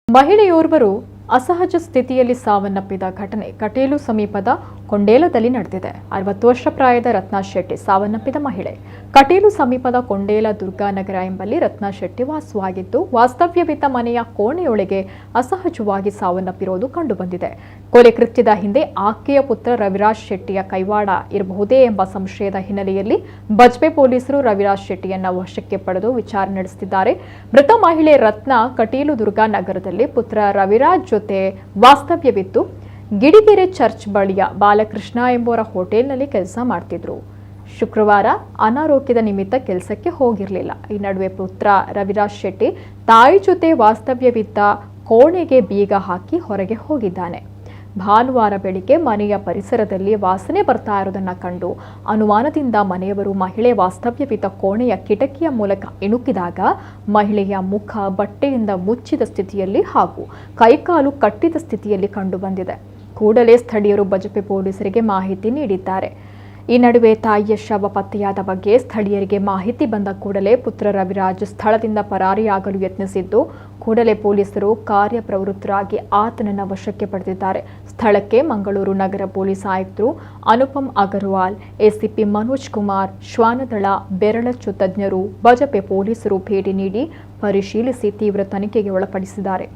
ಮಹಿಳೆಯೋರ್ವರು ಅಸಹಜ ಸ್ಥಿತಿಯಲ್ಲಿ ಸಾವನ್ನಪ್ಪಿದ ಘಟನೆ ಕಟೀಲು ಸಮೀಪದ ಕೊಂಡೇಲದಲ್ಲಿ ನಡೆದಿದೆ. 60 ವರ್ಷ ಪ್ರಾಯದ ರತ್ನಾ ಶೆಟ್ಟಿ ಸಾವನ್ನಪ್ಪಿದ ಮಹಿಳೆ. ಕಟೀಲು ಸಮೀಪದ ಕೊಂಡೇಲ ದುರ್ಗಾನಗರ ಎಂಬಲ್ಲಿ ರತ್ನಾ ಶೆಟ್ಟಿ ವಾಸವಾಗಿದ್ದು, ವಾಸ್ತವ್ಯವಿದ್ದ ಮನೆಯ ಕೋಣೆಯೊಳಗೆ ಅಸಹಜವಾಗಿ ಸಾವನ್ನಪ್ಪಿರುವುದು ಕಂಡುಬಂದಿದೆ. ಕೊಲೆ ಕೃತ್ಯದ ಹಿಂದೆ ಆಕೆಯ ಪುತ್ರ ರವಿರಾಜ್ ಶೆಟ್ಟಿಯ ಕೈವಾಡ ಇರಬಹುದೇ ಎಂಬ ಸಂಶಯದ ಹಿನ್ನೆಲೆಯಲ್ಲಿ ಬಜ್ಪೆ ಪೊಲೀಸರು ರವಿರಾಜ್ ಶೆಟ್ಟಿಯನ್ನ ವಶಕ್ಕೆ ಪಡೆದು ವಿಚಾರಣೆ ನಡೆಸುತ್ತಿದ್ದಾರೆ. ಮೃತ ಮಹಿಳೆ ರತ್ನಾ ಕಟೀಲು ದುರ್ಗಾನಗರದಲ್ಲಿ ಪುತ್ರ ರವಿರಾಜ್ ಜೊತೆ ವಾಸ್ತವ್ಯವಿದ್ದು ಗಿಡಿಗೆರೆ ಚರ್ಚ್ ಬಳಿಯ ಬಾಲಕೃಷ್ಣ ಎಂಬುವರ ಹೋಟೆಲ್ನಲ್ಲಿ ಕೆಲಸ ಮಾಡ್ತಿದ್ರು. ಶುಕ್ರವಾರ ಅನಾರೋಗ್ಯದ ನಿಮಿತ್ತ ಕೆಲಸಕ್ಕೆ ಹೋಗಿರಲಿಲ್ಲ. ಈ ನಡುವೆ ಪುತ್ರ ರವಿರಾಜ್ ಶೆಟ್ಟಿ ತಾಯಿ ಜೊತೆ ವಾಸ್ತವ್ಯವಿದ್ದ ಕೋಣೆಗೆ ಬೀಗ ಹಾಕಿ ಹೊರಗೆ ಹೋಗಿದ್ದಾನೆ. ಭಾನುವಾರ ಬೆಳಿಗ್ಗೆ ಮನೆಯ ಪರಿಸರದಲ್ಲಿ ವಾಸನೆ ಬರ್ತಾ ಇರೋದನ್ನ ಕಂಡು ಅನುಮಾನದಿಂದ ಮನೆಯವರು ಮಹಿಳೆ ವಾಸ್ತವ್ಯವಿದ್ದ ಕೋಣೆಯ ಕಿಟಕಿಯ ಮೂಲಕ ಇಣುಕಿದಾಗ ಮಹಿಳೆಯ ಮುಖ ಬಟ್ಟೆಯಿಂದ ಮುಚ್ಚಿದ ಸ್ಥಿತಿಯಲ್ಲಿ ಹಾಗೂ ಕೈಕಾಲು ಕಟ್ಟಿದ ಸ್ಥಿತಿಯಲ್ಲಿ ಕಂಡುಬಂದಿದೆ. ಕೂಡಲೇ ಸ್ಥಳೀಯರು ಬಜ್ಪೆ ಪೊಲೀಸರಿಗೆ ಮಾಹಿತಿ ನೀಡಿದ್ದಾರೆ. ಈ ನಡುವೆ ತಾಯಿಯ ಶವ ಪತ್ತೆಯಾದ ಬಗ್ಗೆ ಸ್ಥಳೀಯರಿಗೆ ಮಾಹಿತಿ ಬಂದ ಕೂಡಲೇ ಪುತ್ರ ರವಿರಾಜ್ ಸ್ಥಳದಿಂದ ಪರಾರಿಯಾಗಲು ಯತ್ನಿಸಿದ್ದು, ಕೂಡಲೇ ಪೊಲೀಸರು ಕಾರ್ಯಪ್ರವೃತ್ತರಾಗಿ ಆತನನ್ನು ವಶಕ್ಕೆ ಪಡೆದಿದ್ದಾರೆ. ಸ್ಥಳಕ್ಕೆ ಮಂಗಳೂರು ನಗರ ಪೊಲೀಸ್ ಆಯುಕ್ತರು ಅನುಪಮ್ ಅಗರ್ವಾಲ್, ಎಸಿಪಿ ಮನೋಜ್ ಕುಮಾರ್, ಶ್ವಾನದಳ ಬೆರಳಚ್ಚು ತಜ್ಞರು, ಬಜ್ಪೆ ಪೊಲೀಸರು ಭೇಟಿ ನೀಡಿ ಪರಿಶೀಲಿಸಿ ತೀವ್ರ ತನಿಖೆಗೆ ಒಳಪಡಿಸಿದ್ದಾರೆ.